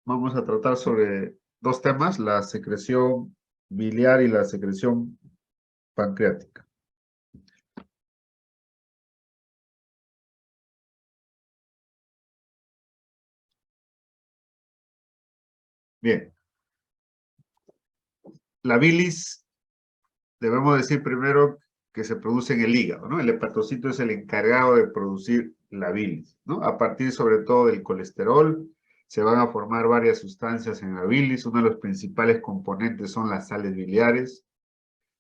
Vamos a tratar sobre dos temas, la secreción biliar y la secreción pancreática. Bien, la bilis, debemos decir primero que se produce en el hígado, ¿no? El hepatocito es el encargado de producir la bilis, ¿no? A partir sobre todo del colesterol, se van a formar varias sustancias en la bilis. Uno de los principales componentes son las sales biliares.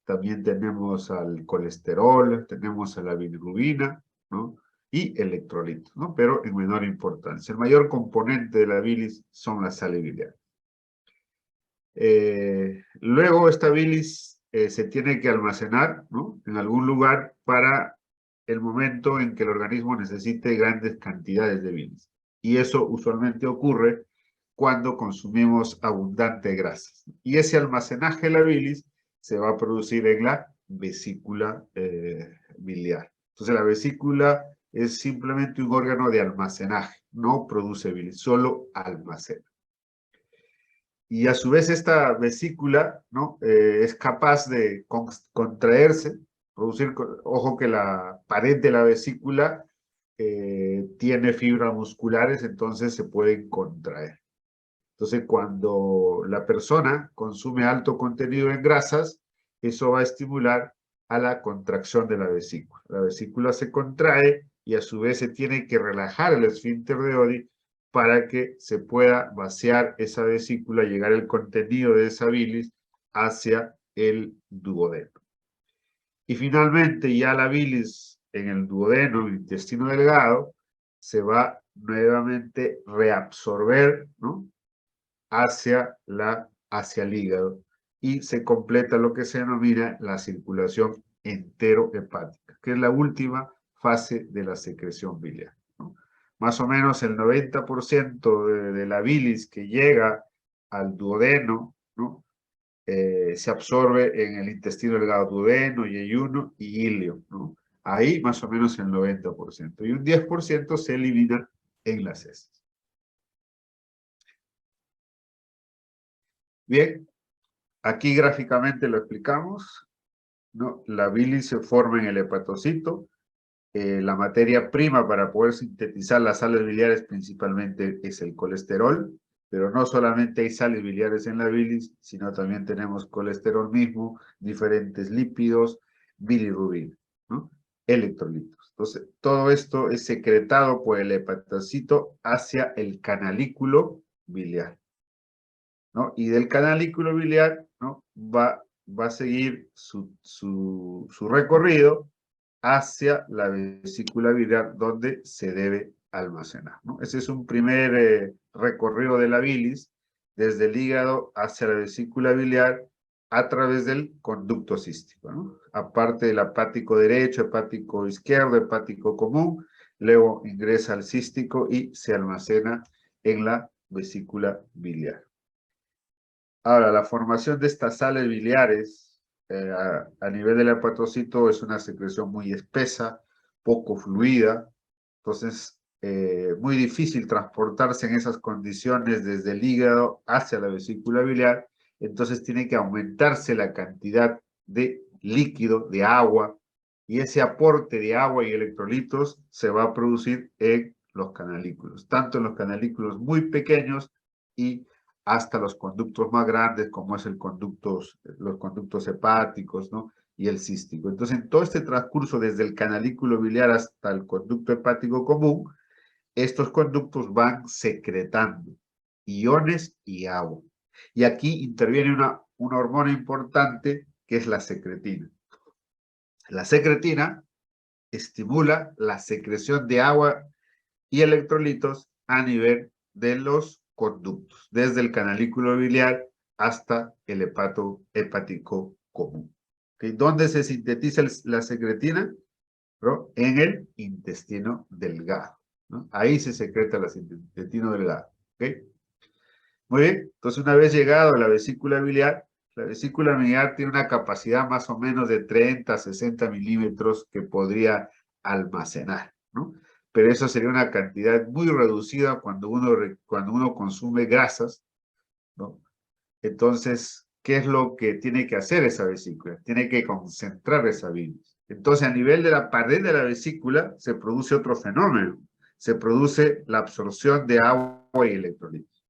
También tenemos al colesterol, tenemos a la bilirrubina, ¿no? Y electrolitos, ¿no? Pero en menor importancia. El mayor componente de la bilis son las sales biliares. Luego esta bilis se tiene que almacenar, ¿no? En algún lugar para el momento en que el organismo necesite grandes cantidades de bilis. Y eso usualmente ocurre cuando consumimos abundante grasas. Y ese almacenaje de la bilis se va a producir en la vesícula biliar. Entonces la vesícula es simplemente un órgano de almacenaje, no produce bilis, solo almacena. Y a su vez esta vesícula, ¿no? Es capaz de contraerse, producir, ojo que la pared de la vesícula tiene fibras musculares, entonces se pueden contraer. Entonces cuando la persona consume alto contenido en grasas, eso va a estimular a la contracción de la vesícula. La vesícula se contrae y a su vez se tiene que relajar el esfínter de Oddi para que se pueda vaciar esa vesícula, llegar el contenido de esa bilis hacia el duodeno. Y finalmente ya la bilis en el duodeno, el intestino delgado, se va nuevamente reabsorber, ¿no? hacia el hígado y se completa lo que se denomina la circulación enterohepática, que es la última fase de la secreción biliar, ¿no? Más o menos el 90% de la bilis que llega al duodeno, ¿no? Se absorbe en el intestino delgado, duodeno, yeyuno y ilio, ¿no? Ahí más o menos el 90%. Y un 10% se elimina en las heces. Bien, aquí gráficamente lo explicamos, ¿no? La bilis se forma en el hepatocito. La materia prima para poder sintetizar las sales biliares principalmente es el colesterol, pero no solamente hay sales biliares en la bilis, sino también tenemos colesterol mismo, diferentes lípidos, bilirrubina, ¿no? Electrolitos. Entonces, todo esto es secretado por el hepatocito hacia el canalículo biliar, ¿no? Y del canalículo biliar, ¿no? va a seguir su recorrido hacia la vesícula biliar donde se debe almacenar, ¿no? Ese es un primer recorrido de la bilis desde el hígado hacia la vesícula biliar a través del conducto cístico, ¿no? Aparte del hepático derecho, hepático izquierdo, hepático común, luego ingresa al cístico y se almacena en la vesícula biliar. Ahora, la formación de estas sales biliares a nivel del hepatocito es una secreción muy espesa, poco fluida, entonces muy difícil transportarse en esas condiciones desde el hígado hacia la vesícula biliar, entonces tiene que aumentarse la cantidad de líquido, de agua, y ese aporte de agua y electrolitos se va a producir en los canalículos, tanto en los canalículos muy pequeños y hasta los conductos más grandes, como es los conductos hepáticos, ¿no? Y el cístico. Entonces, en todo este transcurso, desde el canalículo biliar hasta el conducto hepático común, estos conductos van secretando iones y agua. Y aquí interviene una hormona importante que es la secretina. La secretina estimula la secreción de agua y electrolitos a nivel de los conductos, desde el canalículo biliar hasta el hepato hepático común. ¿Okay? ¿Dónde se sintetiza la secretina? ¿No? En el intestino delgado, ¿no? Ahí se secreta el intestino delgado. ¿Okay? Muy bien, entonces una vez llegado a la vesícula biliar tiene una capacidad más o menos de 30 a 60 milímetros que podría almacenar, ¿no? pero eso sería una cantidad muy reducida cuando uno consume grasas, ¿no? Entonces, ¿qué es lo que tiene que hacer esa vesícula? Tiene que concentrar esa bilis. Entonces, a nivel de la pared de la vesícula se produce otro fenómeno. Se produce la absorción de agua y electrolitos.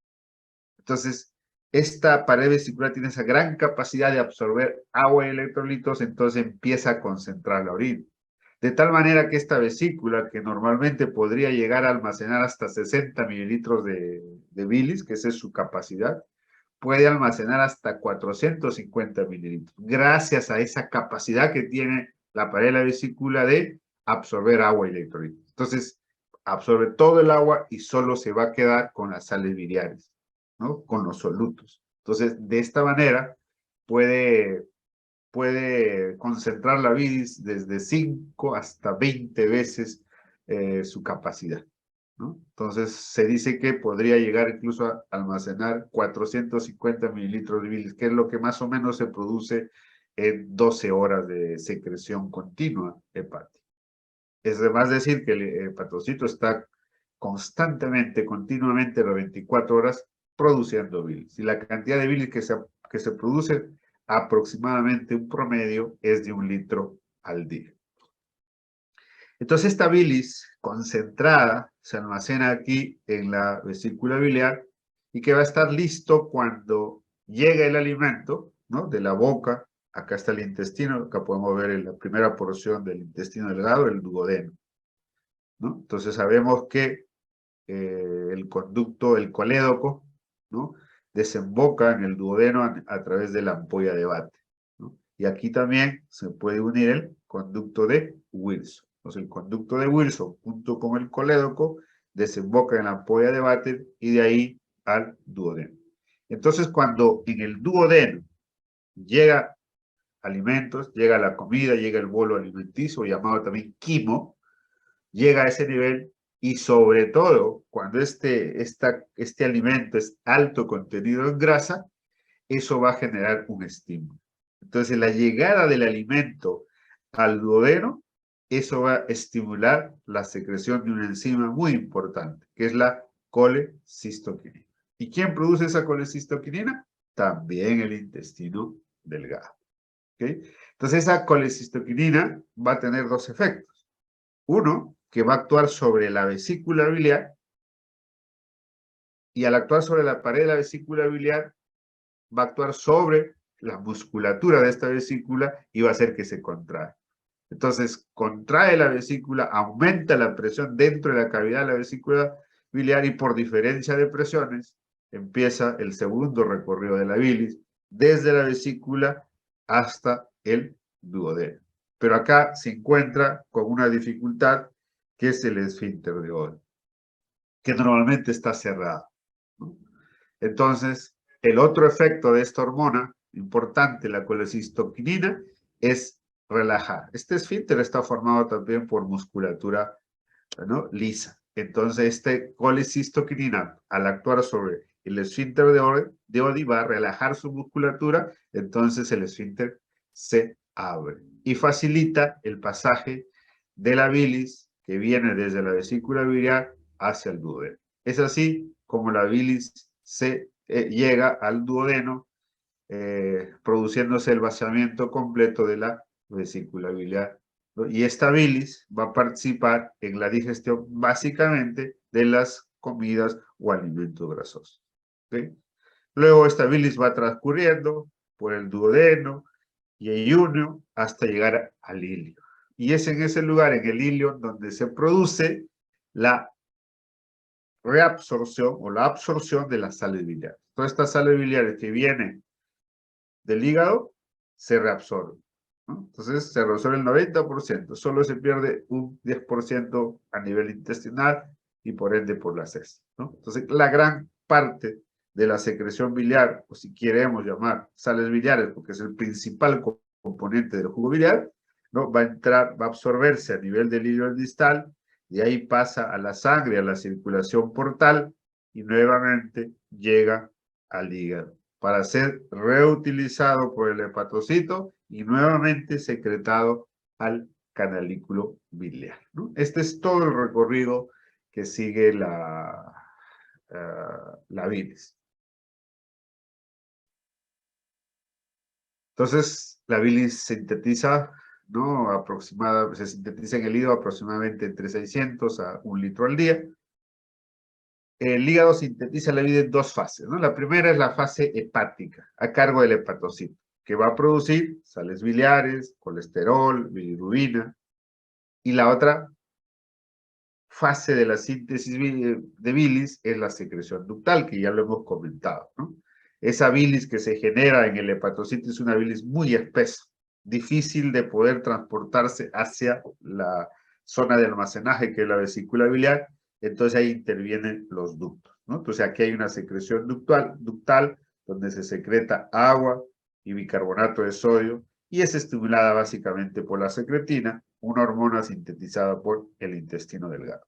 Entonces, esta pared vesicular tiene esa gran capacidad de absorber agua y electrolitos, entonces empieza a concentrar la orina. De tal manera que esta vesícula, que normalmente podría llegar a almacenar hasta 60 mililitros de bilis, que esa es su capacidad, puede almacenar hasta 450 mililitros, gracias a esa capacidad que tiene la pared de la vesícula de absorber agua y electrolitos. Entonces, absorbe todo el agua y solo se va a quedar con las sales biliares, ¿no? Con los solutos. Entonces, de esta manera puede concentrar la bilis desde 5 hasta 20 veces su capacidad, ¿no? Entonces, se dice que podría llegar incluso a almacenar 450 mililitros de bilis, que es lo que más o menos se produce en 12 horas de secreción continua hepática. Es de más decir que el hepatocito está constantemente, continuamente, las 24 horas produciendo bilis. Y la cantidad de bilis que se produce, aproximadamente un promedio, es de 1 litro al día. Entonces, esta bilis concentrada se almacena aquí en la vesícula biliar y que va a estar listo cuando llegue el alimento, ¿no? De la boca. Acá está el intestino, acá podemos ver en la primera porción del intestino delgado, el duodeno, ¿no? Entonces sabemos que el conducto, el colédoco, ¿no? Desemboca en el duodeno a través de la ampolla de Vater, ¿no? Y aquí también se puede unir el conducto de Wilson. Entonces el conducto de Wilson junto con el colédoco desemboca en la ampolla de Vater y de ahí al duodeno. Entonces cuando en el duodeno llega alimentos, llega la comida, llega el bolo alimenticio, llamado también quimo, llega a ese nivel y sobre todo cuando este alimento es alto contenido en grasa, eso va a generar un estímulo. Entonces la llegada del alimento al duodeno, eso va a estimular la secreción de una enzima muy importante, que es la colecistoquinina. ¿Y quién produce esa colecistoquinina? También el intestino delgado. ¿Okay? Entonces esa colecistoquinina va a tener dos efectos. Uno, que va a actuar sobre la vesícula biliar y al actuar sobre la pared de la vesícula biliar va a actuar sobre la musculatura de esta vesícula y va a hacer que se contrae. Entonces, contrae la vesícula, aumenta la presión dentro de la cavidad de la vesícula biliar y por diferencia de presiones empieza el segundo recorrido de la bilis desde la vesícula hasta el duodeno. Pero acá se encuentra con una dificultad que es el esfínter de Oddi, que normalmente está cerrado, ¿no? Entonces, el otro efecto de esta hormona importante, la colecistoquinina, es relajar. Este esfínter está formado también por musculatura, ¿no? Lisa. Entonces, este colecistoquinina, al actuar sobre el esfínter de Oddi, va a relajar su musculatura, entonces el esfínter se abre y facilita el pasaje de la bilis que viene desde la vesícula biliar hacia el duodeno. Es así como la bilis llega al duodeno, produciéndose el vaciamiento completo de la vesícula biliar, ¿no? Y esta bilis va a participar en la digestión básicamente de las comidas o alimentos grasosos. ¿Okay? Luego esta bilis va transcurriendo por el duodeno y el iunio hasta llegar al ilio. Y es en ese lugar, en el ilio, donde se produce la reabsorción o la absorción de las sales biliares. Todas estas sales biliares que vienen del hígado se reabsorben, ¿no? Entonces se reabsorbe el 90%, solo se pierde un 10% a nivel intestinal y por ende por las heces, ¿no? Entonces la gran parte de la secreción biliar, o si queremos llamar sales biliares, porque es el principal componente del jugo biliar, ¿no? Va a entrar, va a absorberse a nivel del hilo distal, de ahí pasa a la sangre, a la circulación portal y nuevamente llega al hígado para ser reutilizado por el hepatocito y nuevamente secretado al canalículo biliar, ¿no? Este es todo el recorrido que sigue la bilis. Entonces, la bilis sintetiza, ¿no? Se sintetiza en el hígado aproximadamente entre 600 a 1 litro al día. El hígado sintetiza la bilis en dos fases, ¿no? La primera es la fase hepática, a cargo del hepatocito, que va a producir sales biliares, colesterol, bilirrubina. Y la otra fase de la síntesis de bilis es la secreción ductal, que ya lo hemos comentado, ¿no? Esa bilis que se genera en el hepatocito es una bilis muy espesa, difícil de poder transportarse hacia la zona de almacenaje, que es la vesícula biliar, entonces ahí intervienen los ductos, ¿no? Entonces aquí hay una secreción ductal donde se secreta agua y bicarbonato de sodio, y es estimulada básicamente por la secretina, una hormona sintetizada por el intestino delgado.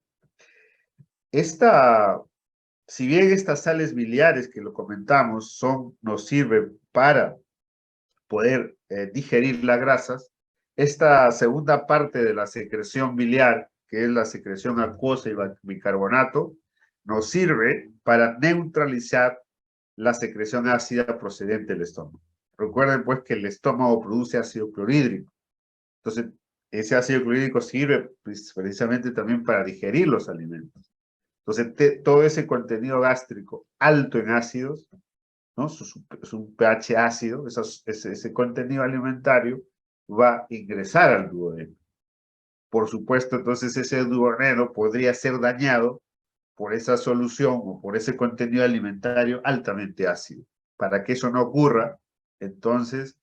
Si bien estas sales biliares que lo comentamos nos sirven para poder digerir las grasas, esta segunda parte de la secreción biliar, que es la secreción acuosa y bicarbonato, nos sirve para neutralizar la secreción ácida procedente del estómago. Recuerden pues que el estómago produce ácido clorhídrico. Entonces, ese ácido clorhídrico sirve precisamente también para digerir los alimentos. Entonces, todo ese contenido gástrico alto en ácidos, ¿no? Es un pH ácido, ese contenido alimentario va a ingresar al duodeno. Por supuesto, entonces ese duodeno podría ser dañado por esa solución o por ese contenido alimentario altamente ácido. Para que eso no ocurra, entonces,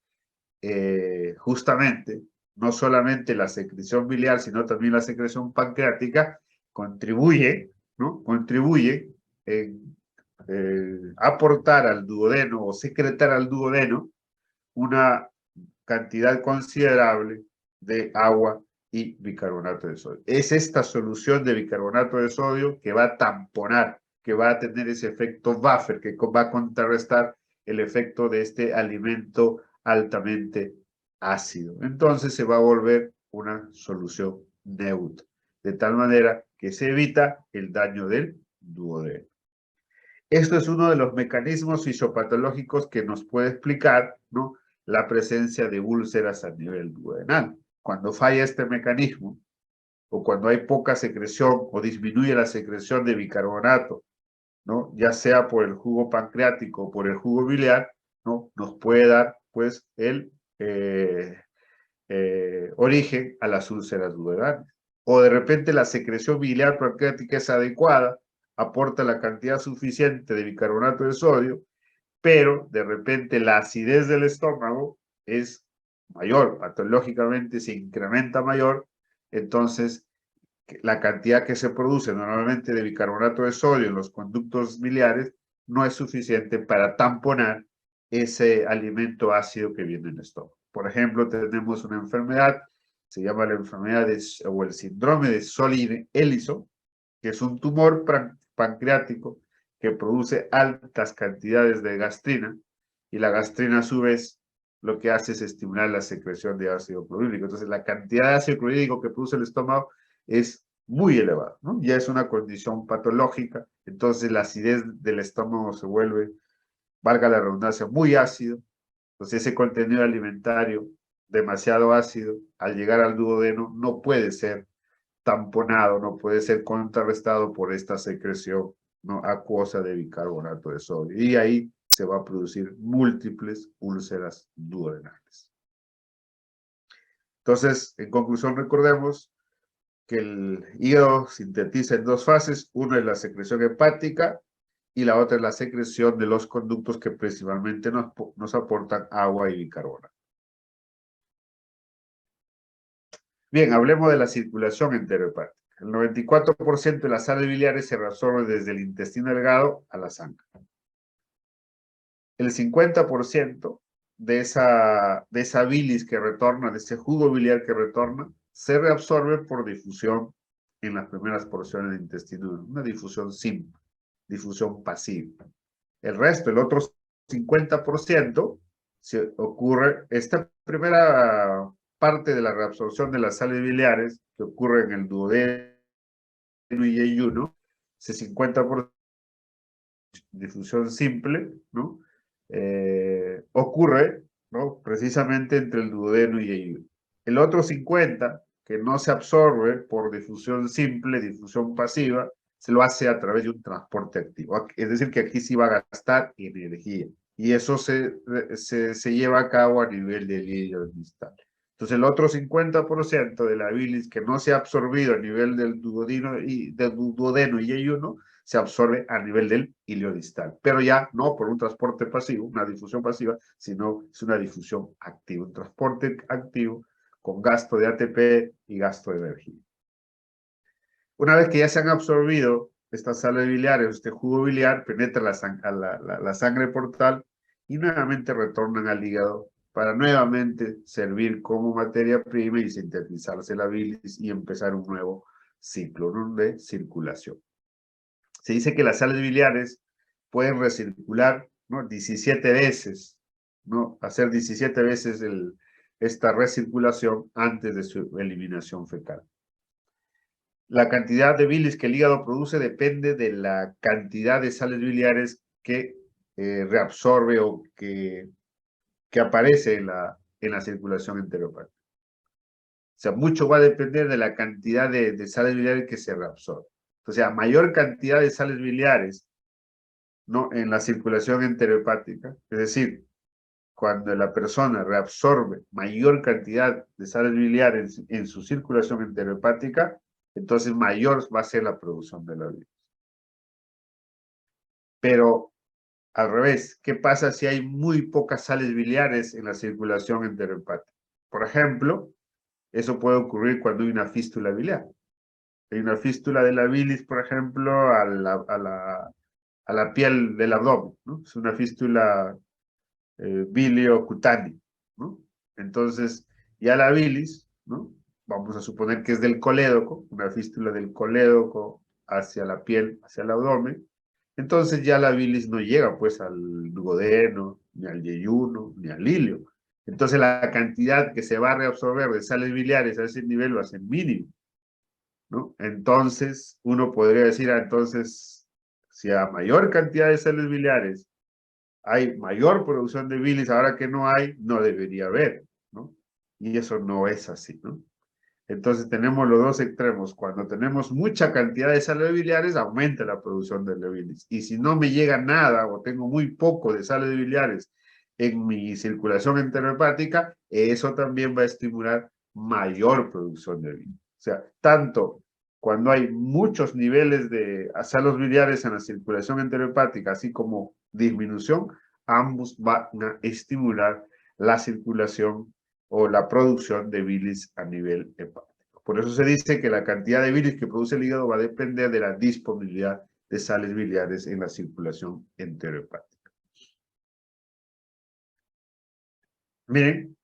justamente, no solamente la secreción biliar, sino también la secreción pancreática contribuye, ¿no? Contribuye en aportar al duodeno o secretar al duodeno una cantidad considerable de agua y bicarbonato de sodio. Es esta solución de bicarbonato de sodio que va a tamponar, que va a tener ese efecto buffer, que va a contrarrestar el efecto de este alimento altamente ácido. Entonces se va a volver una solución neutra, de tal manera que se evita el daño del duodeno. Esto es uno de los mecanismos fisiopatológicos que nos puede explicar, ¿no?, la presencia de úlceras a nivel duodenal. Cuando falla este mecanismo, o cuando hay poca secreción o disminuye la secreción de bicarbonato, ¿no?, ya sea por el jugo pancreático o por el jugo biliar, ¿no?, nos puede dar, pues, el origen a las úlceras duodenales. O de repente la secreción biliar pancreática es adecuada, aporta la cantidad suficiente de bicarbonato de sodio, pero de repente la acidez del estómago es mayor, patológicamente se incrementa mayor, entonces la cantidad que se produce normalmente de bicarbonato de sodio en los conductos biliares no es suficiente para tamponar ese alimento ácido que viene en el estómago. Por ejemplo, tenemos una enfermedad, se llama la enfermedad o el síndrome de Soline-Ellison, que es un tumor pancreático que produce altas cantidades de gastrina, y la gastrina a su vez lo que hace es estimular la secreción de ácido clorhídrico. Entonces la cantidad de ácido clorhídrico que produce el estómago es muy elevada, ¿no? Ya es una condición patológica, entonces la acidez del estómago se vuelve, valga la redundancia, muy ácido. Entonces ese contenido alimentario demasiado ácido, al llegar al duodeno, no puede ser tamponado, no puede ser contrarrestado por esta secreción, ¿no?, acuosa de bicarbonato de sodio. Y ahí se va a producir múltiples úlceras duodenales. Entonces, en conclusión, recordemos que el hígado sintetiza en dos fases. Una es la secreción hepática y la otra es la secreción de los conductos que principalmente nos aportan agua y bicarbonato. Bien, hablemos de la circulación enterohepática. El 94% de las sales biliares se reabsorbe desde el intestino delgado a la sangre. El 50% de esa bilis que retorna, de ese jugo biliar que retorna, se reabsorbe por difusión en las primeras porciones del intestino, una difusión simple, difusión pasiva. El resto, el otro 50%, se ocurre, esta primera parte de la reabsorción de las sales biliares que ocurre en el duodeno y yeyuno, ese 50% de difusión simple, ¿no? Ocurre, ¿no? Precisamente entre el duodeno y yeyuno. El otro 50%, que no se absorbe por difusión simple, difusión pasiva, se lo hace a través de un transporte activo. Es decir, que aquí sí va a gastar energía. Y eso se lleva a cabo a nivel del hilo distal. Entonces, el otro 50% de la bilis que no se ha absorbido a nivel del duodeno y yeyuno, se absorbe a nivel del hilio distal. Pero ya no por un transporte pasivo, una difusión pasiva, sino es una difusión activa, un transporte activo con gasto de ATP y gasto de energía. Una vez que ya se han absorbido estas sales biliares, este jugo biliar, penetra la sangre portal y nuevamente retornan al hígado para nuevamente servir como materia prima y sintetizarse la bilis y empezar un nuevo ciclo, ¿no?, de circulación. Se dice que las sales biliares pueden recircular, ¿no?, 17 veces, ¿no?, hacer 17 veces esta recirculación antes de su eliminación fecal. La cantidad de bilis que el hígado produce depende de la cantidad de sales biliares que reabsorbe o que aparece en la circulación enteropática. O sea, mucho va a depender de la cantidad de sales biliares que se reabsorbe. O sea, mayor cantidad de sales biliares, ¿no?, en la circulación enterohepática, es decir, cuando la persona reabsorbe mayor cantidad de sales biliares en su circulación enterohepática, entonces mayor va a ser la producción de la bilis. Pero al revés, ¿qué pasa si hay muy pocas sales biliares en la circulación enterohepática? Por ejemplo, eso puede ocurrir cuando hay una fístula biliar. Hay una fístula de la bilis, por ejemplo, a la piel del abdomen, ¿no? Es una fístula biliocutánea, ¿no? Entonces, ya la bilis, ¿no?, vamos a suponer que es del colédoco, una fístula del colédoco hacia la piel, hacia el abdomen, entonces ya la bilis no llega pues al duodeno, ni al yeyuno, ni al ilio. Entonces la cantidad que se va a reabsorber de sales biliares a ese nivel va a ser mínimo, ¿no? Entonces uno podría decir, entonces, si a mayor cantidad de sales biliares hay mayor producción de bilis, ahora que no hay, no debería haber, ¿no? Y eso no es así, ¿no? Entonces tenemos los dos extremos. Cuando tenemos mucha cantidad de sales biliares, aumenta la producción de la bilis. Y si no me llega nada o tengo muy poco de sales biliares en mi circulación enterohepática, eso también va a estimular mayor producción de bilis. O sea, tanto cuando hay muchos niveles de sales biliares en la circulación enterohepática, así como disminución, ambos van a estimular la circulación o la producción de bilis a nivel hepático. Por eso se dice que la cantidad de bilis que produce el hígado va a depender de la disponibilidad de sales biliares en la circulación enterohepática. Miren,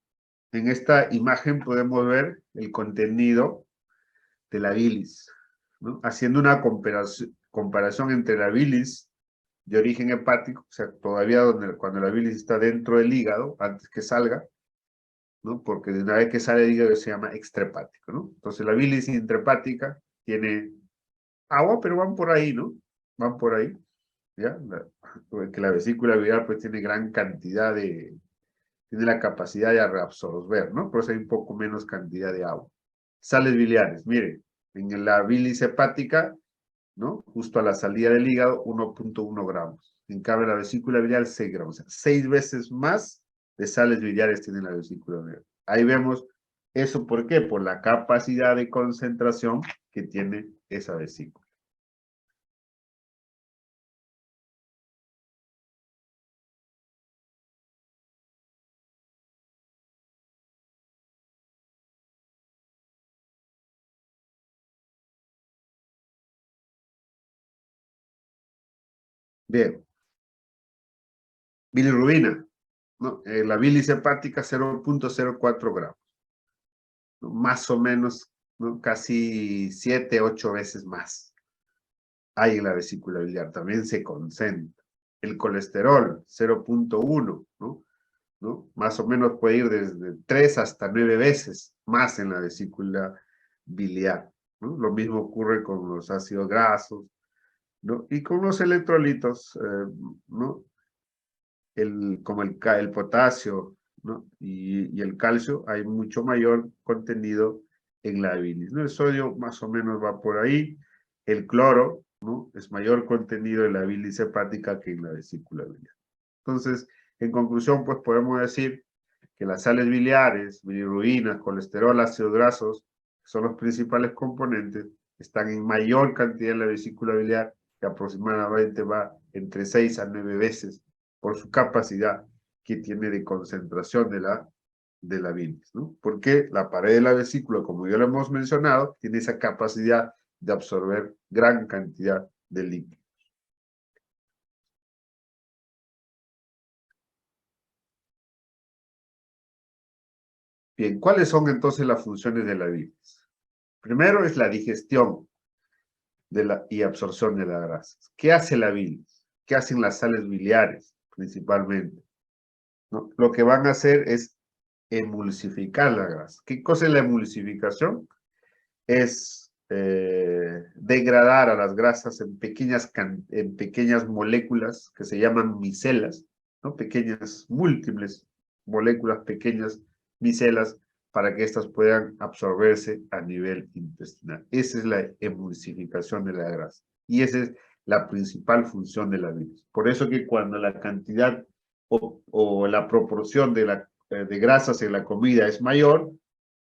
en esta imagen podemos ver el contenido de la bilis, ¿no?, haciendo una comparación entre la bilis de origen hepático, o sea, todavía cuando la bilis está dentro del hígado, antes que salga, ¿no?, porque de una vez que sale el hígado se llama extrahepático, ¿no? Entonces la bilis intrahepática tiene agua, pero van por ahí, ¿no? Van por ahí, ¿ya? Que la vesícula biliar pues tiene gran cantidad tiene la capacidad de reabsorber, ¿no? Por eso hay un poco menos cantidad de agua. Sales biliares, miren, en la bilis hepática, ¿no?, justo a la salida del hígado, 1.1 gramos. En cambio, la vesícula biliar, 6 gramos. O sea, 6 veces más de sales biliares tiene la vesícula biliar. Ahí vemos eso, ¿por qué? Por la capacidad de concentración que tiene esa vesícula. Bien, bilirrubina, ¿no? La bilis hepática, 0.04 gramos, ¿no? Más o menos, ¿no?, casi 7, 8 veces más hay en la vesícula biliar, también se concentra. El colesterol, 0.1, ¿no? ¿no? Más o menos puede ir desde 3 hasta 9 veces más en la vesícula biliar, ¿no? Lo mismo ocurre con los ácidos grasos, ¿no? Y con los electrolitos, ¿no? Como el potasio, ¿no? Y el calcio, hay mucho mayor contenido en la bilis, ¿no? El sodio más o menos va por ahí. El cloro, ¿no? Es mayor contenido en la bilis hepática que en la vesícula biliar. Entonces, en conclusión, pues podemos decir que las sales biliares, bilirrubinas, colesterol, ácidos grasos, que son los principales componentes, están en mayor cantidad en la vesícula biliar, que aproximadamente va entre 6 a 9 veces por su capacidad que tiene de concentración de la bilis, ¿no? Porque la pared de la vesícula, como ya lo hemos mencionado, tiene esa capacidad de absorber gran cantidad de líquido. Bien, ¿cuáles son entonces las funciones de la bilis? Primero es la digestión y absorción de las grasas. ¿Qué hace la bilis? ¿Qué hacen las sales biliares principalmente? ¿No? Lo que van a hacer es emulsificar la grasa. ¿Qué cosa es la emulsificación? Es degradar a las grasas en pequeñas moléculas que se llaman micelas, ¿no? Pequeñas, múltiples moléculas, pequeñas micelas, para que éstas puedan absorberse a nivel intestinal. Esa es la emulsificación de la grasa. Y esa es la principal función de la bilis. Por eso que cuando la cantidad o la proporción de grasas en la comida es mayor,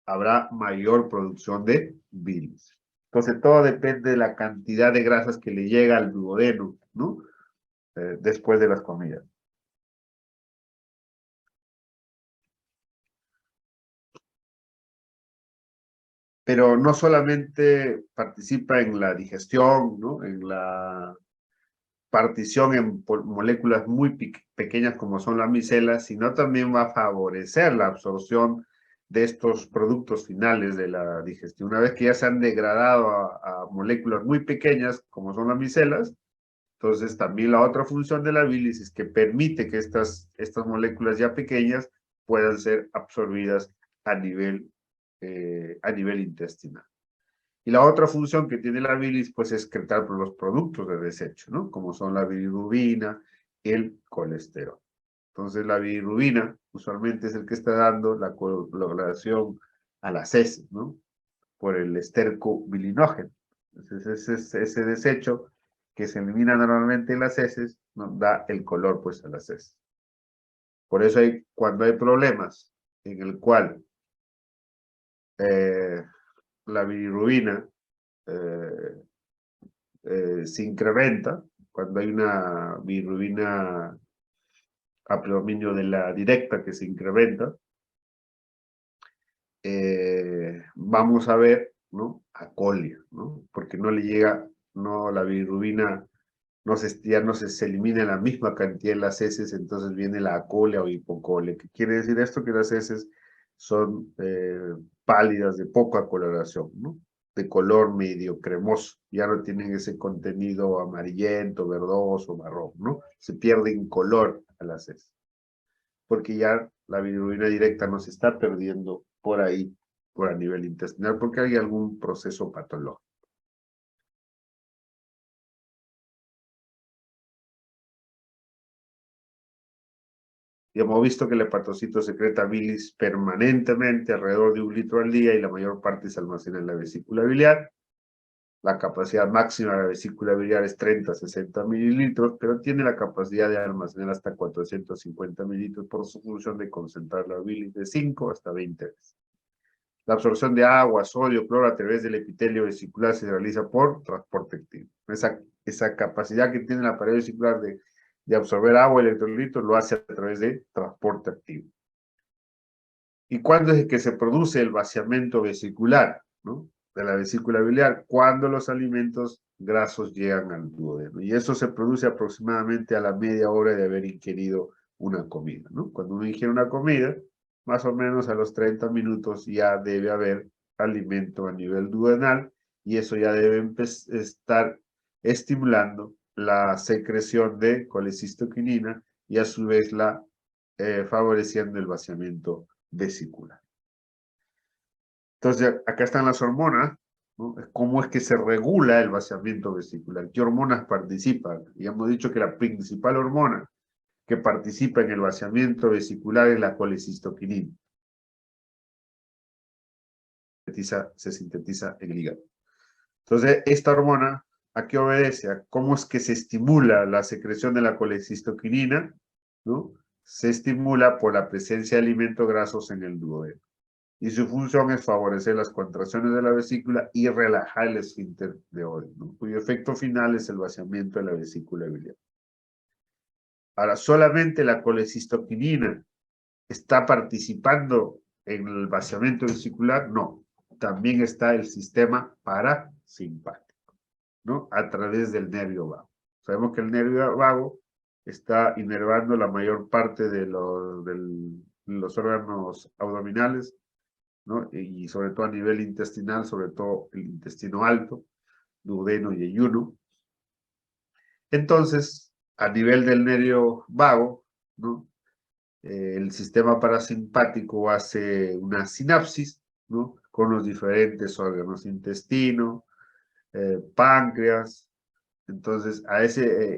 habrá mayor producción de bilis. Entonces, todo depende de la cantidad de grasas que le llega al duodeno, ¿no? Después de las comidas. Pero no solamente participa en la digestión, ¿no? En la partición en moléculas muy pequeñas como son las micelas, sino también va a favorecer la absorción de estos productos finales de la digestión. Una vez que ya se han degradado a moléculas muy pequeñas como son las micelas, entonces también la otra función de la bilis es que permite que estas moléculas ya pequeñas puedan ser absorbidas a nivel intestinal. Y la otra función que tiene la bilis, pues, es excretar por los productos de desecho, ¿no? Como son la bilirrubina, el colesterol. Entonces, la bilirrubina usualmente es el que está dando la coloración a las heces, ¿no? Por el esterco bilinógeno. Entonces, ese desecho que se elimina normalmente en las heces nos da el color, pues, a las heces. Por eso cuando hay problemas en el cual eh, la bilirrubina eh, se incrementa cuando hay una bilirrubina a predominio de la directa que se incrementa. Vamos a ver, ¿no? Acolia, ¿no? Porque no le llega, no, la bilirrubina ya no se elimina en la misma cantidad en las heces, entonces viene la acolia o hipocolia. ¿Qué quiere decir esto? Que las heces son pálidas, de poca coloración, ¿no? De color medio cremoso, ya no tienen ese contenido amarillento, verdoso, marrón, ¿no? Se pierde en color a las heces, porque ya la bilirrubina directa no se está perdiendo por ahí, por a nivel intestinal, porque hay algún proceso patológico. Y hemos visto que el hepatocito secreta bilis permanentemente, alrededor de 1 litro al día, y la mayor parte se almacena en la vesícula biliar. La capacidad máxima de la vesícula biliar es 30 a 60 mililitros, pero tiene la capacidad de almacenar hasta 450 mililitros por su función de concentrar la bilis de 5 hasta 20 veces. La absorción de agua, sodio, cloro a través del epitelio vesicular se realiza por transporte activo. Esa capacidad que tiene la pared vesicular de absorber agua y electrolitos lo hace a través de transporte activo. ¿Y cuándo es que se produce el vaciamiento vesicular, ¿no? De la vesícula biliar? Cuando los alimentos grasos llegan al duodeno. Y eso se produce aproximadamente a la media hora de haber ingerido una comida, ¿no? Cuando uno ingiere una comida, más o menos a los 30 minutos ya debe haber alimento a nivel duodenal, y eso ya debe estar estimulando la secreción de colecistoquinina y a su vez la favoreciendo el vaciamiento vesicular. Entonces, acá están las hormonas, ¿no? ¿Cómo es que se regula el vaciamiento vesicular? ¿Qué hormonas participan? Y hemos dicho que la principal hormona que participa en el vaciamiento vesicular es la colecistoquinina. Se sintetiza en el hígado. Entonces, esta hormona, ¿a qué obedece? ¿A cómo es que se estimula la secreción de la colecistoquinina? ¿No? Se estimula por la presencia de alimentos grasos en el duodeno. Y su función es favorecer las contracciones de la vesícula y relajar el esfínter de Oddi, ¿no? Cuyo efecto final es el vaciamiento de la vesícula biliar. Ahora, solamente la colecistoquinina está participando en el vaciamiento vesicular, no. También está el sistema parasimpático, ¿no? A través del nervio vago. Sabemos que el nervio vago está inervando la mayor parte de los órganos abdominales, ¿no? Y sobre todo a nivel intestinal, sobre todo el intestino alto, duodeno y yeyuno. Entonces, a nivel del nervio vago, ¿no? El sistema parasimpático hace una sinapsis, ¿no? Con los diferentes órganos, intestino, páncreas, entonces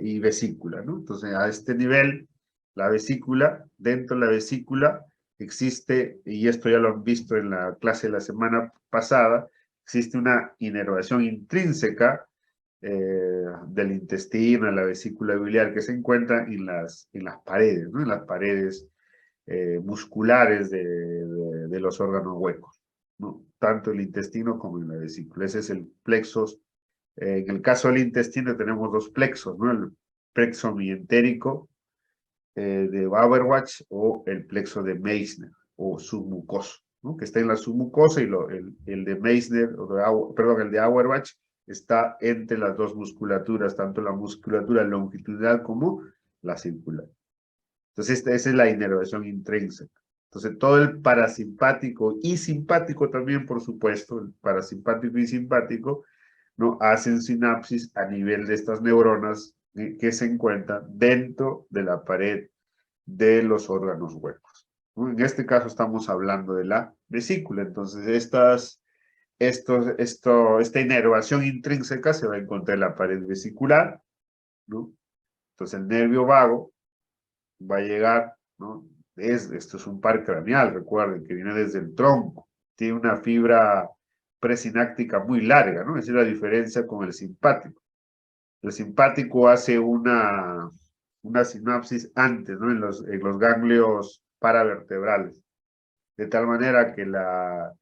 y vesícula, ¿no? Entonces, a este nivel, la vesícula, dentro de la vesícula existe, y esto ya lo han visto en la clase de la semana pasada, existe una inervación intrínseca del intestino, en la vesícula biliar, que se encuentra en las paredes, ¿no? En las paredes musculares de los órganos huecos, ¿no? Tanto el intestino como en la vesícula. Ese es el plexos. En el caso del intestino tenemos dos plexos, ¿no? El plexo mientérico de Auerbach o el plexo de Meissner o submucoso, ¿no? Que está en la submucosa y el de Meissner, perdón, el de Auerbach está entre las dos musculaturas, tanto la musculatura longitudinal como la circular. Entonces, esa es la inervación intrínseca. Entonces, todo el parasimpático y simpático también, por supuesto, el parasimpático y simpático, ¿no? Hacen sinapsis a nivel de estas neuronas que se encuentran dentro de la pared de los órganos huecos, ¿no? En este caso estamos hablando de la vesícula. Entonces, esta inervación intrínseca se va a encontrar en la pared vesicular, ¿no? Entonces, el nervio vago va a llegar, ¿no? Esto es un par craneal, recuerden, que viene desde el tronco. Tiene una fibra presináptica muy larga, ¿no? Esa es la diferencia con el simpático. El simpático hace una sinapsis antes, ¿no? En los ganglios paravertebrales. De tal manera que la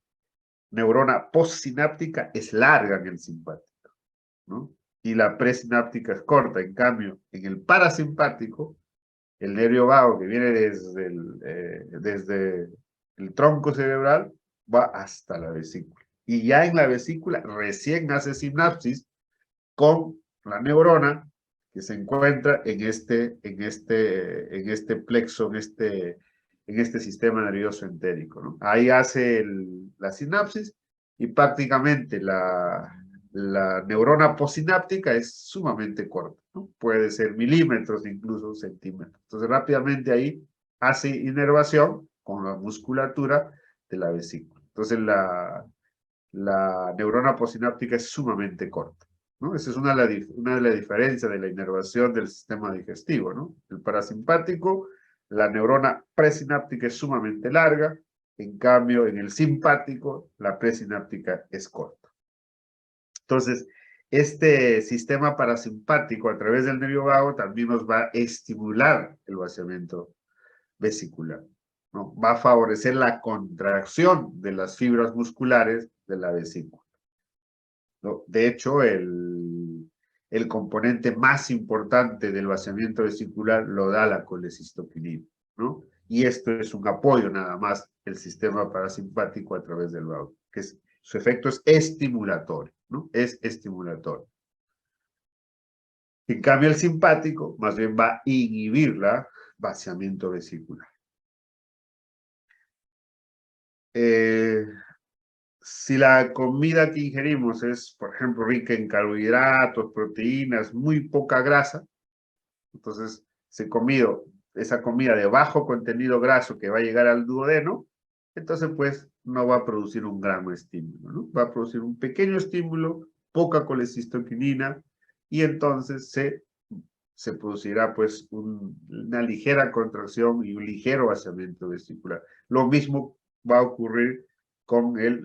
neurona postsináptica es larga en el simpático, ¿no? Y la presináptica es corta. En cambio, en el parasimpático, el nervio vago que viene desde el tronco cerebral va hasta la vesícula. Y ya en la vesícula recién hace sinapsis con la neurona que se encuentra en este plexo, en este sistema nervioso entérico, ¿no? Ahí hace la sinapsis y prácticamente la neurona postsináptica es sumamente corta, ¿no? Puede ser milímetros, incluso centímetros. Entonces rápidamente ahí hace inervación con la musculatura de la vesícula. Entonces la neurona postsináptica es sumamente corta, ¿no? Esa es una de las diferencias de la inervación del sistema digestivo, ¿no? El parasimpático, la neurona presináptica es sumamente larga, en cambio en el simpático la presináptica es corta. Entonces, este sistema parasimpático a través del nervio vago también nos va a estimular el vaciamiento vesicular, ¿no? Va a favorecer la contracción de las fibras musculares de la vesícula, ¿no? De hecho, el componente más importante del vaciamiento vesicular lo da la colecistoquinina, ¿no? Y esto es un apoyo nada más del sistema parasimpático a través del vago, su efecto es estimulatorio, ¿no? Es estimulatorio. En cambio, el simpático más bien va a inhibir la vaciamiento vesicular. Si la comida que ingerimos es, por ejemplo, rica en carbohidratos, proteínas, muy poca grasa, entonces ese comido esa comida de bajo contenido graso que va a llegar al duodeno, entonces pues no va a producir un gran estímulo, ¿no? Va a producir un pequeño estímulo, poca colecistoquinina, y entonces se producirá pues una ligera contracción y un ligero vaciamiento vesicular. Lo mismo va a ocurrir con el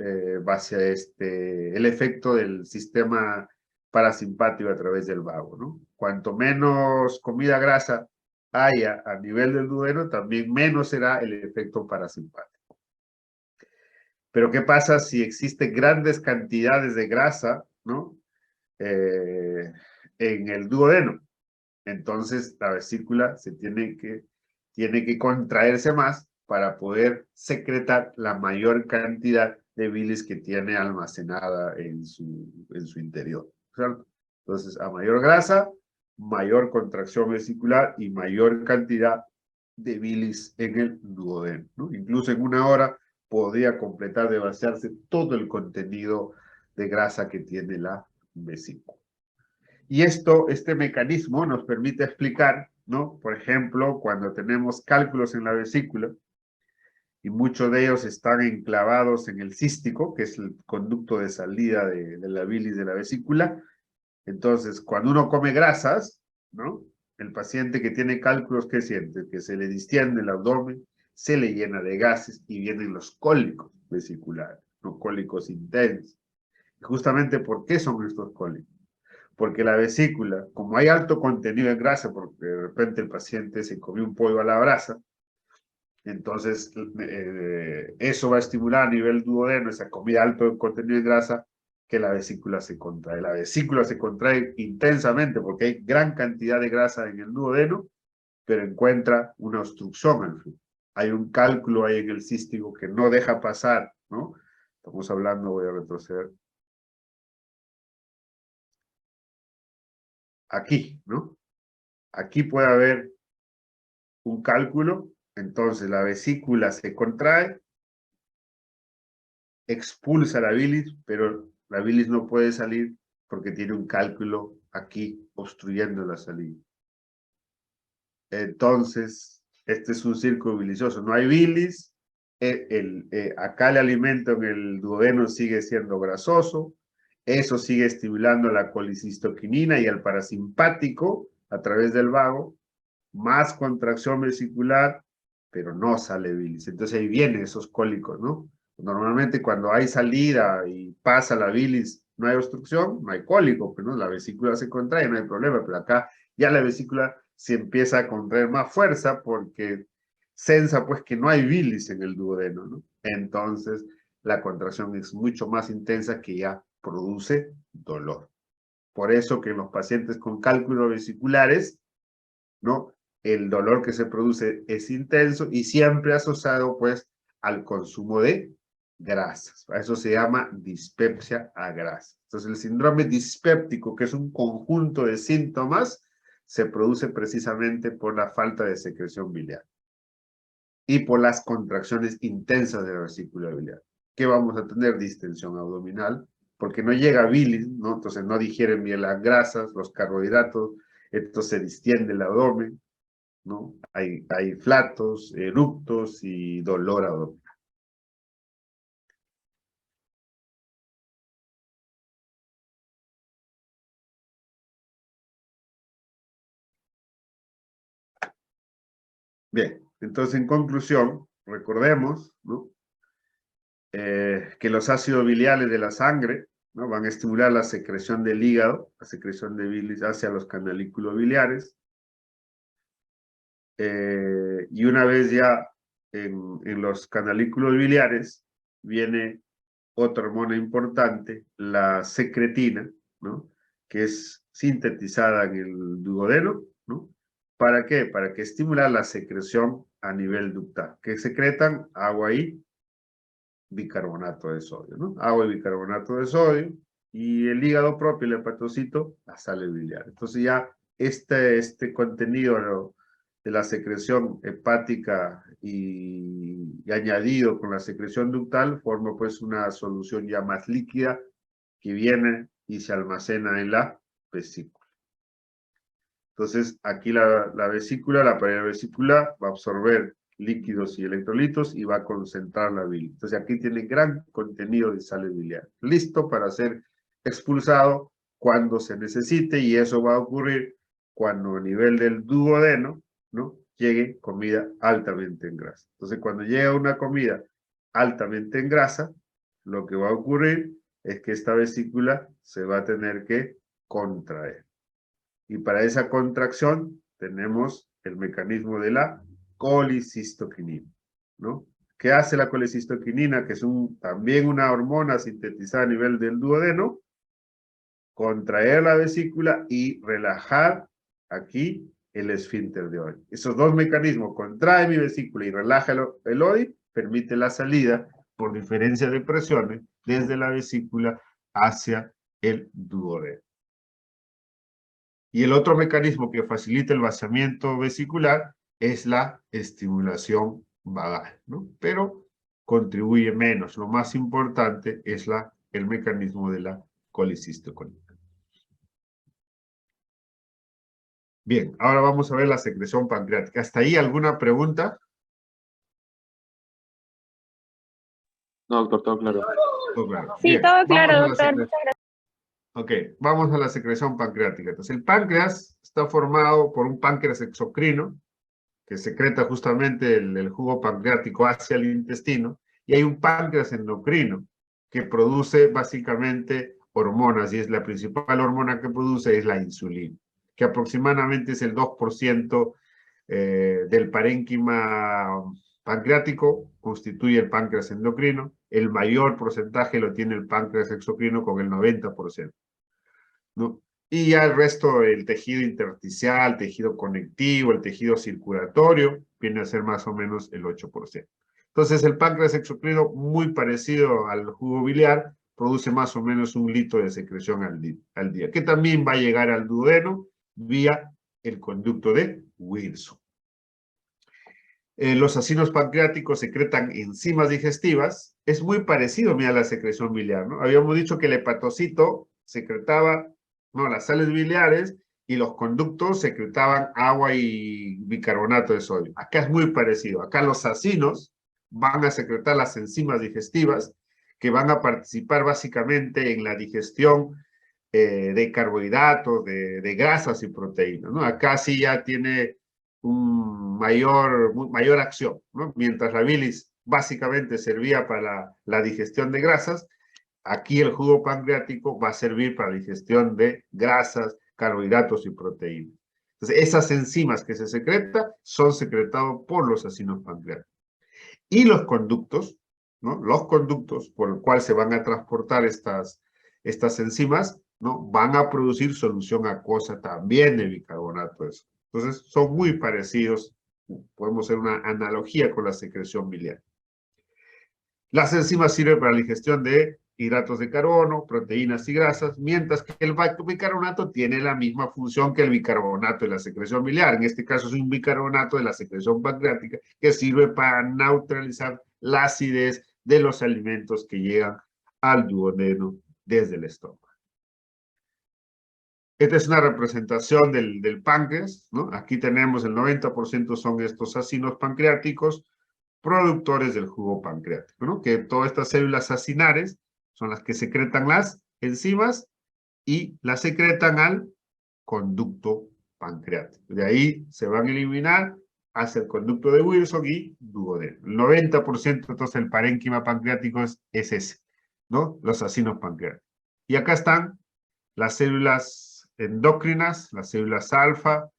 efecto del sistema parasimpático a través del vago, ¿no? Cuanto menos comida grasa haya a nivel del duodeno, también menos será el efecto parasimpático. Pero ¿qué pasa si existen grandes cantidades de grasa, ¿no? En el duodeno? Entonces la vesícula tiene que contraerse más para poder secretar la mayor cantidad de bilis que tiene almacenada en su interior, ¿cierto? Entonces, a mayor grasa, mayor contracción vesicular y mayor cantidad de bilis en el duodeno, ¿no? Incluso en una hora podría completar de vaciarse todo el contenido de grasa que tiene la vesícula. Y este mecanismo nos permite explicar, ¿no? Por ejemplo, cuando tenemos cálculos en la vesícula, y muchos de ellos están enclavados en el cístico, que es el conducto de salida de la bilis de la vesícula. Entonces, cuando uno come grasas, ¿no? El paciente que tiene cálculos, ¿qué siente? Que se le distiende el abdomen, se le llena de gases y vienen los cólicos vesiculares, los cólicos intensos. Y justamente, ¿por qué son estos cólicos? Porque la vesícula, como hay alto contenido en grasa, porque de repente el paciente se comió un pollo a la brasa, entonces eso va a estimular a nivel duodeno, esa comida alto en contenido de grasa, que la vesícula se contrae. La vesícula se contrae intensamente porque hay gran cantidad de grasa en el duodeno, pero encuentra una obstrucción al flujo. Hay un cálculo ahí en el cístico que no deja pasar, ¿no? Estamos hablando, voy a retroceder. Aquí, ¿no? Aquí puede haber un cálculo, entonces la vesícula se contrae, expulsa la bilis, pero la bilis no puede salir porque tiene un cálculo aquí obstruyendo la salida. Entonces, este es un círculo bilicioso. No hay bilis, acá el alimento en el duodeno sigue siendo grasoso, eso sigue estimulando la colicistoquinina y el parasimpático a través del vago, más contracción vesicular, pero no sale bilis. Entonces ahí vienen esos cólicos, ¿no? Normalmente cuando hay salida y pasa la bilis, no hay obstrucción, no hay cólico, pero ¿no? La vesícula se contrae, no hay problema, pero acá ya la vesícula se empieza a contraer más fuerza porque sensa pues que no hay bilis en el duodeno, ¿no? Entonces la contracción es mucho más intensa que ya produce dolor. Por eso que en los pacientes con cálculos vesiculares, ¿no? El dolor que se produce es intenso y siempre asociado pues al consumo de grasas. Eso se llama dispepsia a grasa. Entonces el síndrome dispéptico, que es un conjunto de síntomas, se produce precisamente por la falta de secreción biliar y por las contracciones intensas de la vesícula biliar. ¿Qué vamos a tener? Distensión abdominal, porque no llega bilis, ¿no? Entonces no digieren bien las grasas, los carbohidratos, entonces se distiende el abdomen, ¿no? Hay flatos, eructos y dolor abdominal. Bien, entonces en conclusión, recordemos, ¿no? Que los ácidos biliares de la sangre, ¿no? Van a estimular la secreción del hígado, la secreción de bilis hacia los canalículos biliares. Y una vez ya en los canalículos biliares viene otra hormona importante, la secretina, ¿no? Que es sintetizada en el duodeno, ¿no? ¿Para qué? Para que estimular la secreción a nivel ductal, que secretan agua y bicarbonato de sodio, ¿no? Agua y bicarbonato de sodio, y el hígado propio, el hepatocito, la sal biliar. Entonces ya este contenido, ¿no? De la secreción hepática y añadido con la secreción ductal forma pues una solución ya más líquida que viene y se almacena en la vesícula. Entonces, aquí la vesícula, la pared vesicular, va a absorber líquidos y electrolitos y va a concentrar la bilis. Entonces, aquí tiene gran contenido de sales biliares. Listo para ser expulsado cuando se necesite, y eso va a ocurrir cuando a nivel del duodeno, ¿no?, llegue comida altamente en grasa. Entonces, cuando llega una comida altamente en grasa, lo que va a ocurrir es que esta vesícula se va a tener que contraer. Y para esa contracción tenemos el mecanismo de la colicistoquinina, ¿no? ¿Qué hace la colicistoquinina? Que es también una hormona sintetizada a nivel del duodeno. Contraer la vesícula y relajar aquí el esfínter de Oddi. Esos dos mecanismos, contrae mi vesícula y relaja el Oddi, permite la salida por diferencia de presiones desde la vesícula hacia el duodeno. Y el otro mecanismo que facilita el vaciamiento vesicular es la estimulación vagal, ¿no? Pero contribuye menos. Lo más importante es el mecanismo de la colicistoquinina. Bien, ahora vamos a ver la secreción pancreática. ¿Hasta ahí alguna pregunta? No, doctor, todo claro. Todo claro. Sí, Bien, todo claro, vamos a doctor. la Ok, vamos a la secreción pancreática. Entonces, el páncreas está formado por un páncreas exocrino, que secreta justamente el jugo pancreático hacia el intestino, y hay un páncreas endocrino, que produce básicamente hormonas, y es la principal hormona que produce es la insulina, que aproximadamente es el 2% del parénquima pancreático, constituye el páncreas endocrino. El mayor porcentaje lo tiene el páncreas exocrino con el 90%, ¿no? Y ya el resto, el tejido intersticial, tejido conectivo, el tejido circulatorio, viene a ser más o menos el 8%. Entonces, el páncreas exocrino, muy parecido al jugo biliar, produce más o menos 1 litro de secreción al día, que también va a llegar al duodeno vía el conducto de Wilson. Los acinos pancreáticos secretan enzimas digestivas. Es muy parecido, mira, a la secreción biliar, ¿no? Habíamos dicho que el hepatocito secretaba, ¿no?, las sales biliares, y los conductos secretaban agua y bicarbonato de sodio. Acá es muy parecido. Acá los acinos van a secretar las enzimas digestivas, que van a participar básicamente en la digestión de carbohidratos, de grasas y proteínas, ¿no? Acá sí ya tiene mayor acción, ¿no? Mientras la bilis básicamente servía para la digestión de grasas, aquí el jugo pancreático va a servir para la digestión de grasas, carbohidratos y proteínas. Entonces, esas enzimas que se secretan son secretadas por los acinos pancreáticos. Y los conductos, ¿no?, los conductos por los cuales se van a transportar estas enzimas, ¿no?, van a producir solución acuosa también de bicarbonato de sodio. Entonces, son muy parecidos. Podemos hacer una analogía con la secreción biliar. Las enzimas sirven para la digestión de hidratos de carbono, proteínas y grasas, mientras que el bicarbonato tiene la misma función que el bicarbonato de la secreción biliar. En este caso es un bicarbonato de la secreción pancreática que sirve para neutralizar la acidez de los alimentos que llegan al duodeno desde el estómago. Esta es una representación del páncreas, ¿no? Aquí tenemos el 90% son estos acinos pancreáticos, productores del jugo pancreático, ¿no? Que todas estas células acinares son las que secretan las enzimas y las secretan al conducto pancreático. De ahí se van a eliminar hacia el conducto de Wilson y duodeno. El 90% entonces el parénquima pancreático es ese, ¿no? Los acinos pancreáticos. Y acá están las células endócrinas, las células alfa,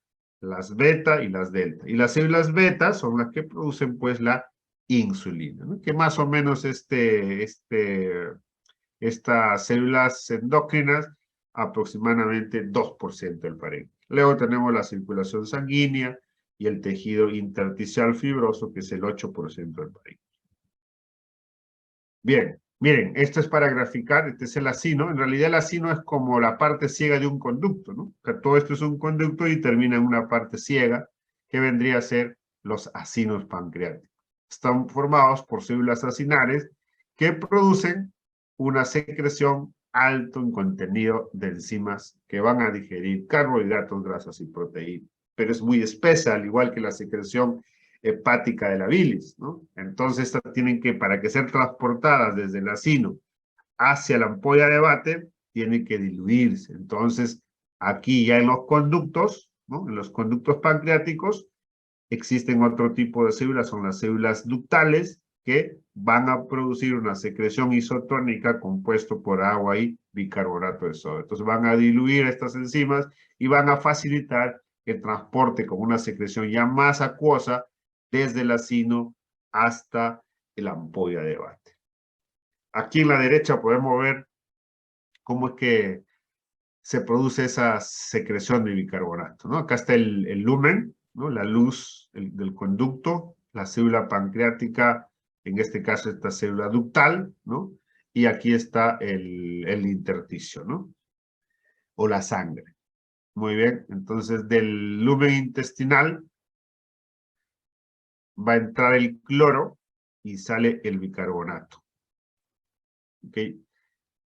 las beta y las delta. Y las células beta son las que producen pues la insulina, ¿no? Que más o menos estas células endócrinas, aproximadamente 2% del parénquima. Luego tenemos la circulación sanguínea y el tejido intersticial fibroso, que es el 8% del parénquima. Bien, miren, esto es para graficar, este es el acino. En realidad el acino es como la parte ciega de un conducto, ¿no? O sea, todo esto es un conducto y termina en una parte ciega, que vendría a ser los acinos pancreáticos. Están formados por células acinares que producen una secreción alto en contenido de enzimas que van a digerir carbohidratos, grasas y proteínas. Pero es muy espesa, al igual que la secreción hepática de la bilis, ¿no? Entonces, estas tienen que, para que sean transportadas desde el acino hacia la ampolla de Vater, tienen que diluirse. Entonces, aquí ya en los conductos, ¿no? En los conductos pancreáticos, existen otro tipo de células, son las células ductales, que van a producir una secreción isotónica compuesto por agua y bicarbonato de sodio. Entonces van a diluir estas enzimas y van a facilitar el transporte con una secreción ya más acuosa desde el acino hasta la ampolla de Vater. Aquí en la derecha podemos ver cómo es que se produce esa secreción de bicarbonato, ¿no? Acá está el lumen, ¿no? La luz del conducto, la célula pancreática, en este caso esta célula ductal, ¿no? Y aquí está el intersticio, ¿no? O la sangre. Muy bien, entonces del lumen intestinal va a entrar el cloro y sale el bicarbonato. ¿Ok?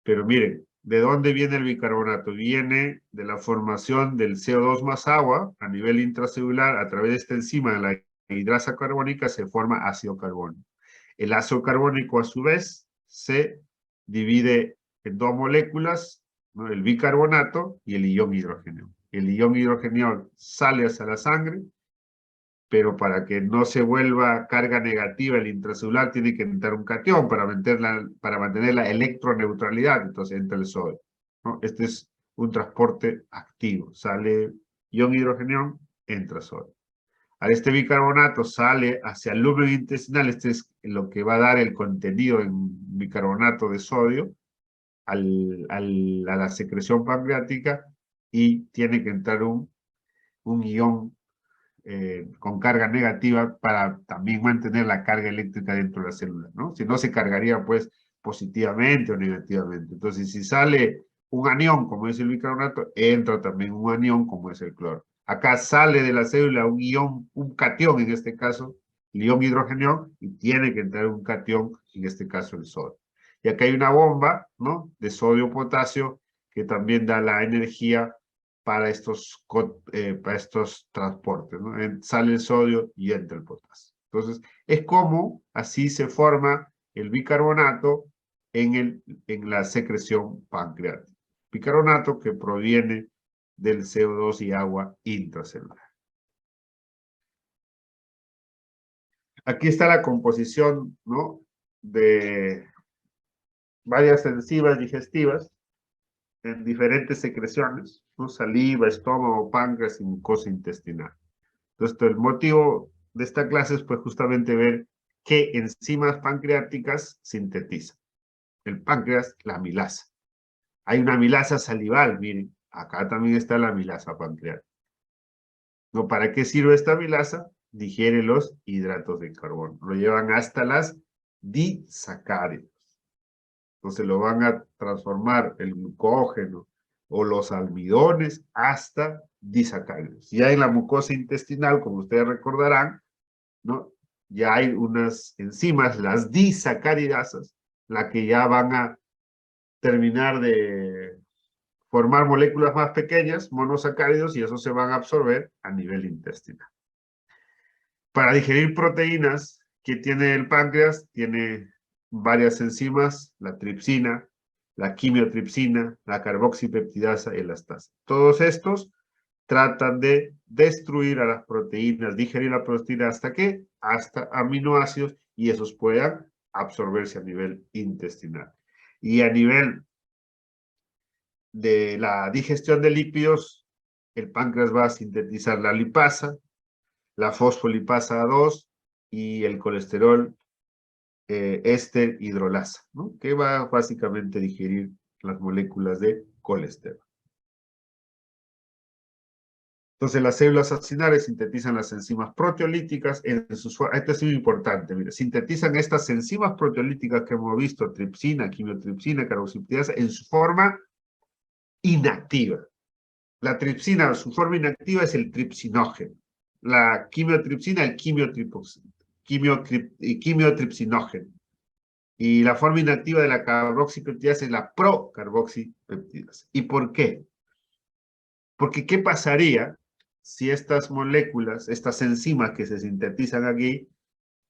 Pero miren, ¿de dónde viene el bicarbonato? Viene de la formación del CO2 más agua a nivel intracelular. A través de esta enzima, de la hidrasa carbónica, se forma ácido carbónico. El ácido carbónico, a su vez, se divide en dos moléculas, ¿no? El bicarbonato y el ion hidrógeno. El ion hidrógeno sale hacia la sangre, pero para que no se vuelva carga negativa el intracelular, tiene que entrar un cation para mantener la electroneutralidad, entonces entra el sodio, ¿no? Este es un transporte activo, sale ion hidrógeno, entra sodio. Al este bicarbonato sale hacia el lumen intestinal, este es lo que va a dar el contenido en bicarbonato de sodio a la secreción pancreática, y tiene que entrar un ion con carga negativa para también mantener la carga eléctrica dentro de la célula, ¿no? Si no, se cargaría pues positivamente o negativamente. Entonces, si sale un anión, como es el bicarbonato, entra también un anión, como es el cloro. Acá sale de la célula un ion, un cation, en este caso, el ion hidrógeno, y tiene que entrar un cation, en este caso el sodio. Y acá hay una bomba, ¿no? De sodio-potasio, que también da la energía para estos transportes, ¿no? Sale el sodio y entra el potasio. Entonces, es como así se forma el bicarbonato en la secreción pancreática. Bicarbonato que proviene del CO2 y agua intracelular. Aquí está la composición, ¿no? De varias enzimas digestivas en diferentes secreciones, ¿no? Saliva, estómago, páncreas y mucosa intestinal. Entonces, el motivo de esta clase es pues justamente ver qué enzimas pancreáticas sintetizan. El páncreas, la amilasa. Hay una amilasa salival, miren, acá también está la amilasa pancreática. ¿No? ¿Para qué sirve esta amilasa? Digiere los hidratos de carbono. Lo llevan hasta las disacáridos. Entonces lo van a transformar el glucógeno o los almidones hasta disacáridos. Ya en la mucosa intestinal, como ustedes recordarán, ¿no? Ya hay unas enzimas, las disacaridasas, las que ya van a terminar de formar moléculas más pequeñas, monosacáridos, y eso se van a absorber a nivel intestinal. Para digerir proteínas que tiene el páncreas, tiene varias enzimas, la tripsina, la quimiotripsina, la carboxipeptidasa y la elastasa. Todos estos tratan de destruir a las proteínas, digerir la proteína ¿hasta qué? Hasta aminoácidos, y esos puedan absorberse a nivel intestinal. Y a nivel de la digestión de lípidos, el páncreas va a sintetizar la lipasa, la fosfolipasa 2 y el colesterol éster hidrolasa, ¿no? Que va básicamente a digerir las moléculas de colesterol. Entonces, las células acinares sintetizan las enzimas proteolíticas en sus formas. Esto es muy importante, mire, sintetizan estas enzimas proteolíticas que hemos visto, tripsina, quimiotripsina, carboxipeptidasa, en su forma inactiva. La tripsina, su forma inactiva es el tripsinógeno. La quimiotripsina, el quimiotripsinógeno. Y la forma inactiva de la carboxipeptidasa es la procarboxipeptidasa. ¿Y por qué? Porque ¿qué pasaría si estas moléculas, estas enzimas que se sintetizan aquí,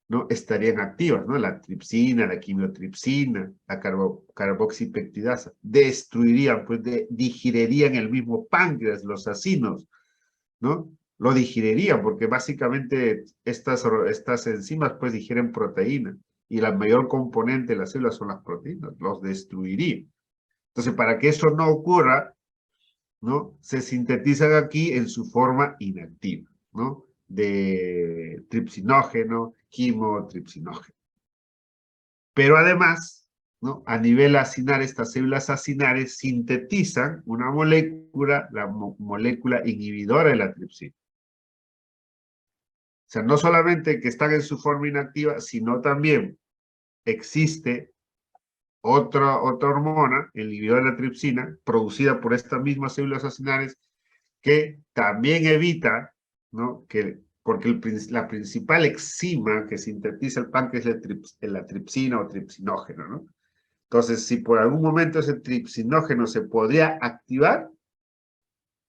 ¿no? Estarían activas, ¿no? La tripsina, la quimiotripsina, la carboxipeptidasa, destruirían, pues digerirían el mismo páncreas, los acinos, ¿no? Lo digerirían porque básicamente estas enzimas pues digieren proteínas y la mayor componente de las células son las proteínas, los destruiría. Entonces, para que eso no ocurra, ¿no? Se sintetizan aquí en su forma inactiva, ¿no? De tripsinógeno, quimotripsinógeno. Pero además, ¿no? A nivel acinar, estas células acinares sintetizan una molécula, la molécula inhibidora de la tripsina. O sea, no solamente que están en su forma inactiva, sino también existe otra hormona, el inhibidor de la tripsina, producida por estas mismas células acinares, que también evita, ¿no? Porque la principal enzima que sintetiza el páncreas es la tripsina o tripsinógeno, ¿no? Entonces, si por algún momento ese tripsinógeno se podría activar,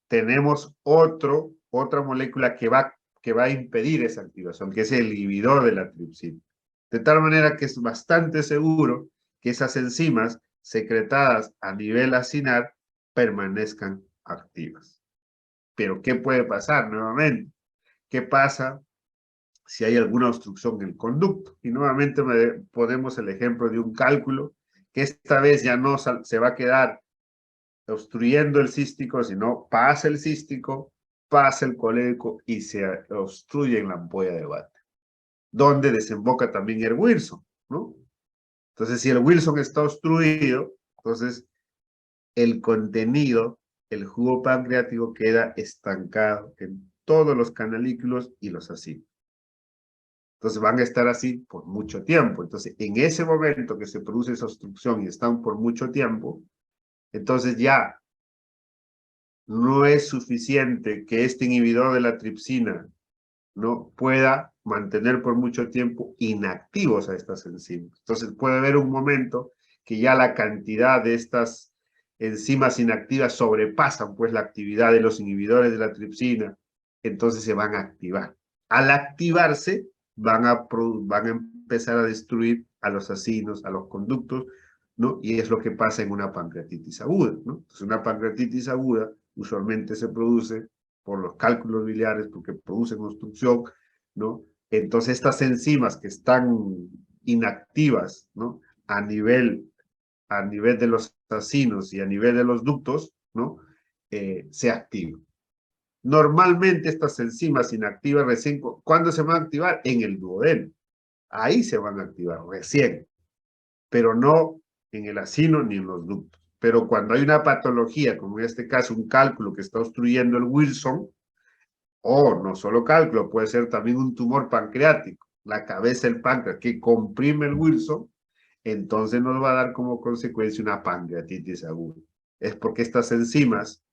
tenemos otra molécula que va a impedir esa activación, que es el inhibidor de la tripsina. De tal manera que es bastante seguro que esas enzimas secretadas a nivel acinar permanezcan activas. Pero, ¿qué puede pasar nuevamente? ¿Qué pasa si hay alguna obstrucción en el conducto? Y nuevamente ponemos el ejemplo de un cálculo que esta vez ya no se va a quedar obstruyendo el cístico, sino pasa el cístico, pasa el colédoco y se obstruye en la ampolla de Vater, donde desemboca también el Wilson, ¿no? Entonces, si el Wilson está obstruido, entonces el contenido, el jugo pancreático queda estancado en todos los canalículos y los acidos. Entonces van a estar así por mucho tiempo. Entonces, en ese momento que se produce esa obstrucción y están por mucho tiempo, entonces ya no es suficiente que este inhibidor de la tripsina no pueda mantener por mucho tiempo inactivos a estas enzimas. Entonces puede haber un momento que ya la cantidad de estas enzimas inactivas sobrepasan pues la actividad de los inhibidores de la tripsina, entonces se van a activar. Al activarse van a empezar a destruir a los acinos, a los conductos, ¿no? Y es lo que pasa en una pancreatitis aguda, ¿no? Entonces una pancreatitis aguda usualmente se produce por los cálculos biliares, porque producen obstrucción, ¿no? Entonces estas enzimas que están inactivas, ¿no? A nivel de los acinos y a nivel de los ductos, ¿no? Se activan. Normalmente estas enzimas inactivas recién, ¿cuándo se van a activar? En el duodeno. Ahí se van a activar recién, pero no en el acino ni en los ductos. Pero cuando hay una patología, como en este caso un cálculo que está obstruyendo el Wilson, o no solo cálculo, puede ser también un tumor pancreático, la cabeza del páncreas que comprime el Wilson, entonces nos va a dar como consecuencia una pancreatitis aguda. Es porque estas enzimas,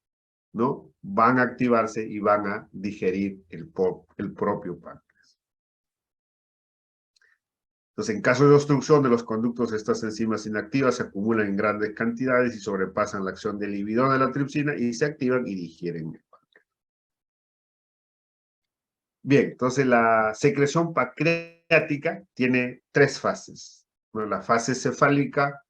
¿no? Van a activarse y van a digerir el propio páncreas. Entonces, en caso de obstrucción de los conductos, estas enzimas inactivas se acumulan en grandes cantidades y sobrepasan la acción del inhibidor de la tripsina y se activan y digieren el páncreas. Bien, entonces la secreción pancreática tiene tres fases. Bueno, la fase cefálica,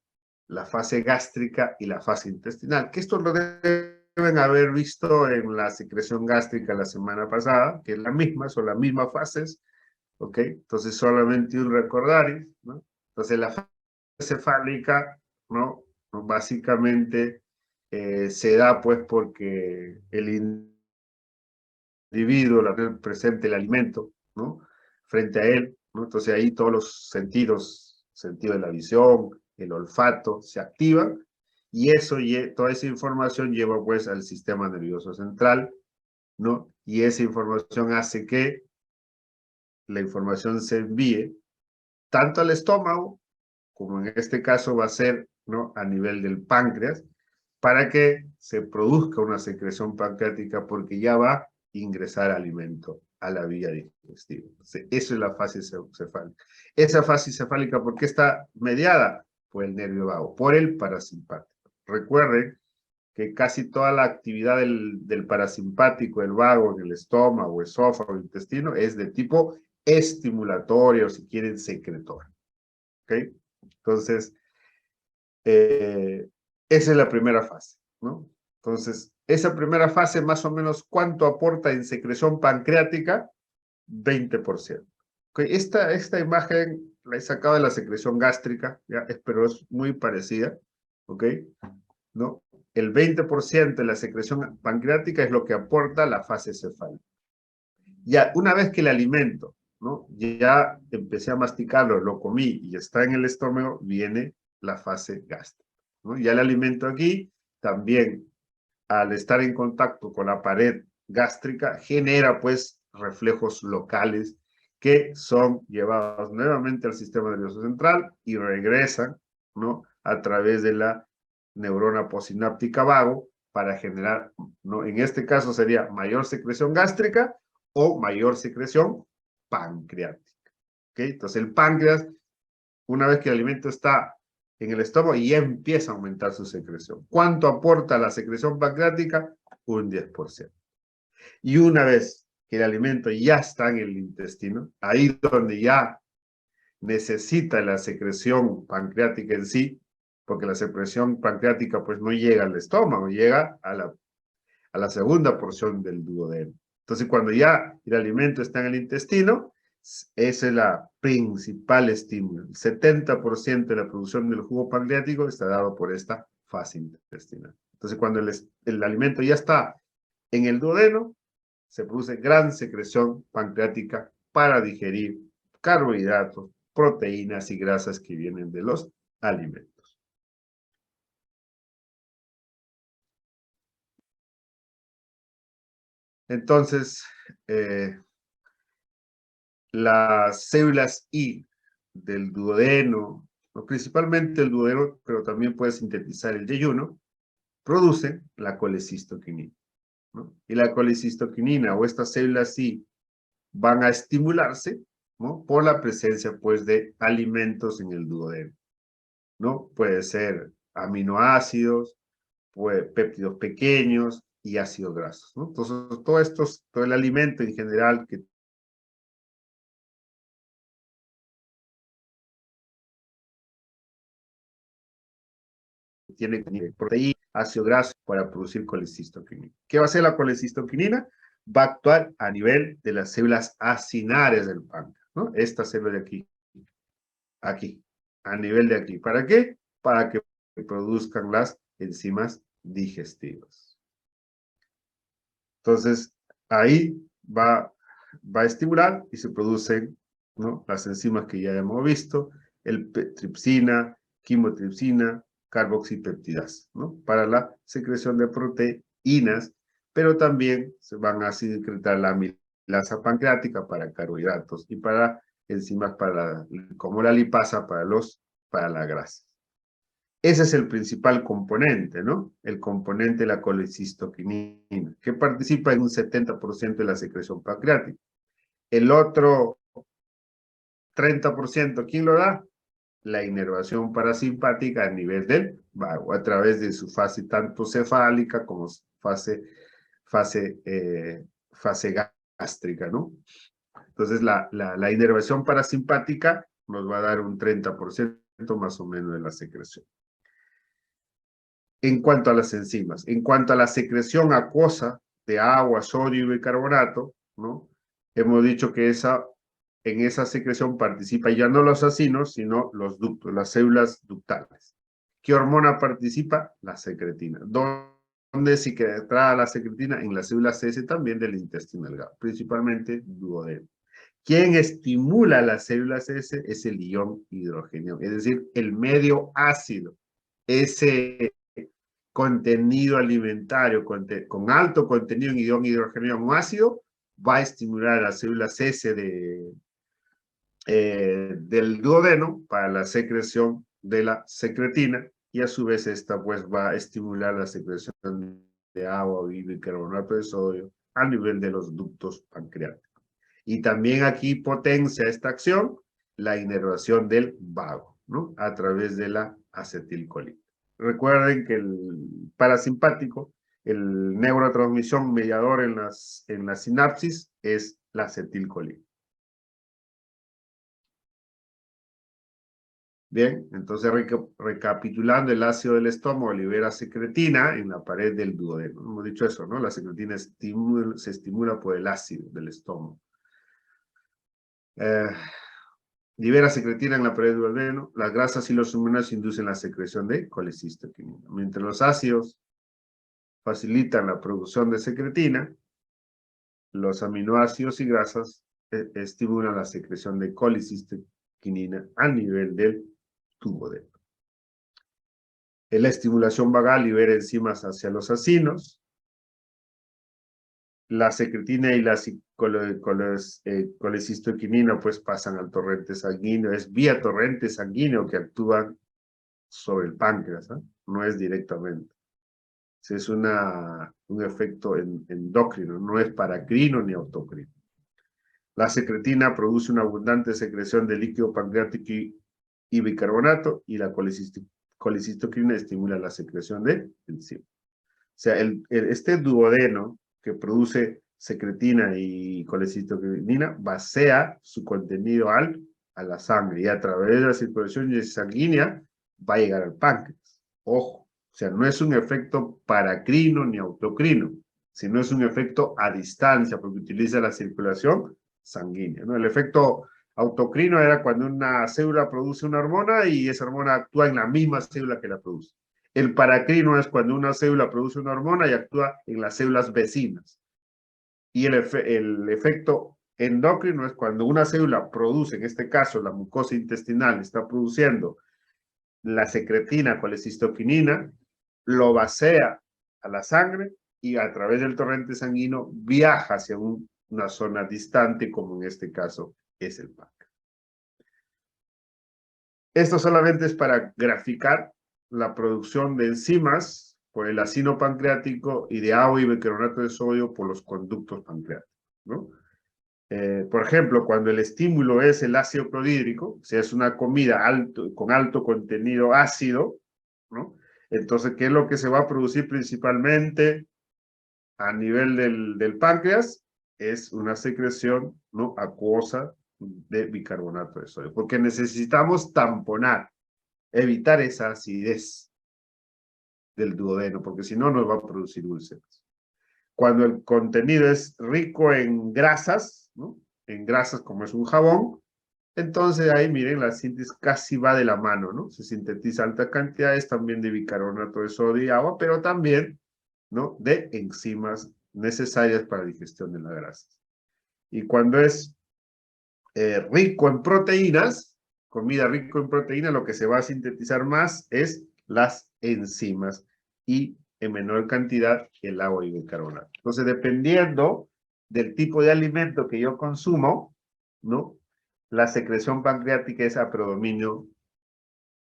la fase gástrica y la fase intestinal, que esto lo deben haber visto en la secreción gástrica la semana pasada, que es la misma, son las mismas fases, ¿ok? Entonces solamente un recordario, ¿no? Entonces la fase cefálica, ¿no? Básicamente se da pues porque el individuo, la presente el alimento, ¿no? Frente a él, ¿no? Entonces ahí todos los sentidos, sentido de la visión, el olfato, se activan y eso, toda esa información lleva pues al sistema nervioso central, ¿no? Y esa información hace que la información se envíe tanto al estómago, como en este caso va a ser, ¿no? A nivel del páncreas, para que se produzca una secreción pancreática porque ya va a ingresar alimento a la vía digestiva. Entonces, eso es la fase cefálica. Esa fase cefálica, ¿por qué está mediada? Por el nervio vago, por el parasimpático. Recuerden que casi toda la actividad del parasimpático, el vago en el estómago, esófago, intestino, es de tipo estimulatorio, si quieren, secretor. ¿Ok? Entonces, esa es la primera fase, ¿no? Entonces, esa primera fase, más o menos, ¿cuánto aporta en secreción pancreática? 20%. Okay. Esta imagen la he sacado de la secreción gástrica, ¿ya? Pero es muy parecida, ¿ok? ¿No? El 20% de la secreción pancreática es lo que aporta la fase cefálica. Ya, una vez que el alimento, ¿no? Ya empecé a masticarlo, lo comí y está en el estómago, viene la fase gástrica, ¿no? Ya el alimento aquí también, al estar en contacto con la pared gástrica, genera pues reflejos locales que son llevados nuevamente al sistema nervioso central y regresan, ¿no? A través de la neurona postsináptica vago para generar, ¿no? En este caso sería mayor secreción gástrica o mayor secreción pancreática. ¿Ok? Entonces el páncreas, una vez que el alimento está en el estómago, ya empieza a aumentar su secreción. ¿Cuánto aporta la secreción pancreática? Un 10%. Y una vez que el alimento ya está en el intestino, ahí donde ya necesita la secreción pancreática en sí, porque la secreción pancreática pues no llega al estómago, llega a la segunda porción del duodeno. Entonces, cuando ya el alimento está en el intestino, esa es la principal estímulo. El 70% de la producción del jugo pancreático está dado por esta fase intestinal. Entonces, cuando el alimento ya está en el duodeno, se produce gran secreción pancreática para digerir carbohidratos, proteínas y grasas que vienen de los alimentos. Entonces, las células I del duodeno, principalmente el duodeno, pero también puede sintetizar el yeyuno, producen la colecistoquinina, ¿no? Y la colecistoquinina o estas células I van a estimularse, ¿no? Por la presencia, pues, de alimentos en el duodeno, ¿no? Puede ser aminoácidos, péptidos pequeños y ácidos grasos, ¿no? Entonces, todo el alimento en general que tiene proteína, ácido graso para producir colecistoquinina. ¿Qué va a hacer la colecistoquinina? Va a actuar a nivel de las células acinares del páncreas, ¿no? Esta célula de aquí, a nivel de aquí. ¿Para qué? Para que produzcan las enzimas digestivas. Entonces, ahí va a estimular y se producen, ¿no? Las enzimas que ya hemos visto, el tripsina, quimotripsina, carboxipeptidasa, ¿no? Para la secreción de proteínas, pero también se van a secretar la amilasa pancreática para carbohidratos y para enzimas como la lipasa para la grasa. Ese es el principal componente, ¿no? El componente de la colecistoquinina, que participa en un 70% de la secreción pancreática. El otro 30%, ¿quién lo da? La inervación parasimpática a nivel del vago, a través de su fase tanto cefálica como fase gástrica, ¿no? Entonces, la inervación parasimpática nos va a dar un 30% más o menos de la secreción. En cuanto a las enzimas, en cuanto a la secreción acuosa de agua, sodio y bicarbonato, ¿no? Hemos dicho que en esa secreción participa ya no los acinos, sino los ductos, las células ductales. ¿Qué hormona participa? La secretina. ¿Dónde se entra la secretina? En las células S también del intestino delgado, principalmente duodeno. ¿Quién estimula las células S? Es el ion hidrogenio, es decir, el medio ácido. Ese contenido alimentario con alto contenido en ion hidrogenio ácido va a estimular a las células S del duodeno para la secreción de la secretina y a su vez esta pues va a estimular la secreción de agua y bicarbonato de sodio a nivel de los ductos pancreáticos. Y también aquí potencia esta acción la inervación del vago, ¿no? A través de la acetilcolina. Recuerden que el parasimpático, el neurotransmisión mediador en la sinapsis es la acetilcolina. Bien, entonces recapitulando, el ácido del estómago libera secretina en la pared del duodeno. Hemos dicho eso, ¿no? La secretina se estimula por el ácido del estómago. Libera secretina en la pared del duodeno. Las grasas y los humanoides inducen la secreción de colecistoquinina. Mientras los ácidos facilitan la producción de secretina, los aminoácidos y grasas estimulan la secreción de colecistoquinina a nivel del duodeno. La estimulación vagal libera enzimas hacia los acinos. La secretina y la colecistoquinina pues pasan al torrente sanguíneo. Es vía torrente sanguíneo que actúan sobre el páncreas, ¿eh? No es directamente. Es un efecto endocrino, no es paracrino ni autocrino. La secretina produce una abundante secreción de líquido pancreático y bicarbonato, y la colecistoquinina estimula la secreción de enzima. O sea, este duodeno que produce secretina y colecistoquinina vacía su contenido a la sangre, y a través de la circulación sanguínea va a llegar al páncreas. Ojo, o sea, no es un efecto paracrino ni autocrino, sino es un efecto a distancia, porque utiliza la circulación sanguínea, ¿no? El efecto autocrino era cuando una célula produce una hormona y esa hormona actúa en la misma célula que la produce. El paracrino es cuando una célula produce una hormona y actúa en las células vecinas. Y el efecto endocrino es cuando una célula produce, en este caso la mucosa intestinal está produciendo la secretina colecistoquinina, lo vacía a la sangre y a través del torrente sanguíneo viaja hacia una zona distante, como en este caso es el páncreas. Esto solamente es para graficar la producción de enzimas por el acino pancreático y de agua y bicarbonato de sodio por los conductos pancreáticos, ¿no? Por ejemplo, cuando el estímulo es el ácido clorhídrico, o sea, es una comida con alto contenido ácido, ¿no? Entonces, ¿qué es lo que se va a producir principalmente a nivel del páncreas? Es una secreción, ¿no?, acuosa de bicarbonato de sodio, porque necesitamos tamponar, evitar esa acidez del duodeno, porque si no nos va a producir úlceras. Cuando el contenido es rico en grasas, ¿no?, en grasas como es un jabón, entonces ahí miren, la síntesis casi va de la mano, ¿no? Se sintetiza altas cantidades también de bicarbonato de sodio y agua, pero también, ¿no?, de enzimas necesarias para la digestión de las grasas. Y cuando es rico en proteínas, comida rico en proteínas, lo que se va a sintetizar más es las enzimas y en menor cantidad el agua y el bicarbonato. Entonces, dependiendo del tipo de alimento que yo consumo, ¿no?, la secreción pancreática es a predominio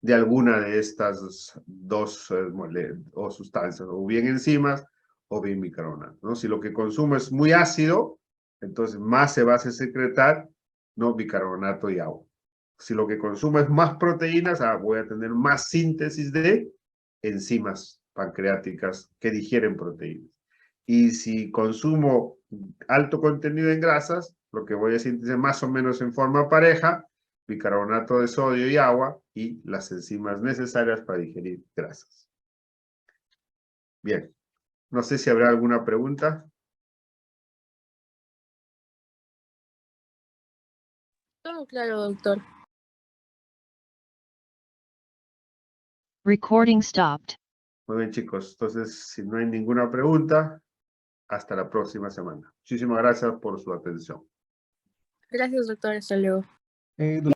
de alguna de estas dos o sustancias, o bien enzimas o bien bicarbonato, ¿no? Si lo que consumo es muy ácido, entonces más se va a hacer secretar, ¿no?, bicarbonato y agua. Si lo que consumo es más proteínas, voy a tener más síntesis de enzimas pancreáticas que digieren proteínas. Y si consumo alto contenido en grasas, lo que voy a sintetizar más o menos en forma pareja, bicarbonato de sodio y agua, y las enzimas necesarias para digerir grasas. Bien, no sé si habrá alguna pregunta. Todo claro, doctor. Recording stopped. Muy bien, chicos. Entonces, si no hay ninguna pregunta, hasta la próxima semana. Muchísimas gracias por su atención. Gracias, doctor. Hasta luego.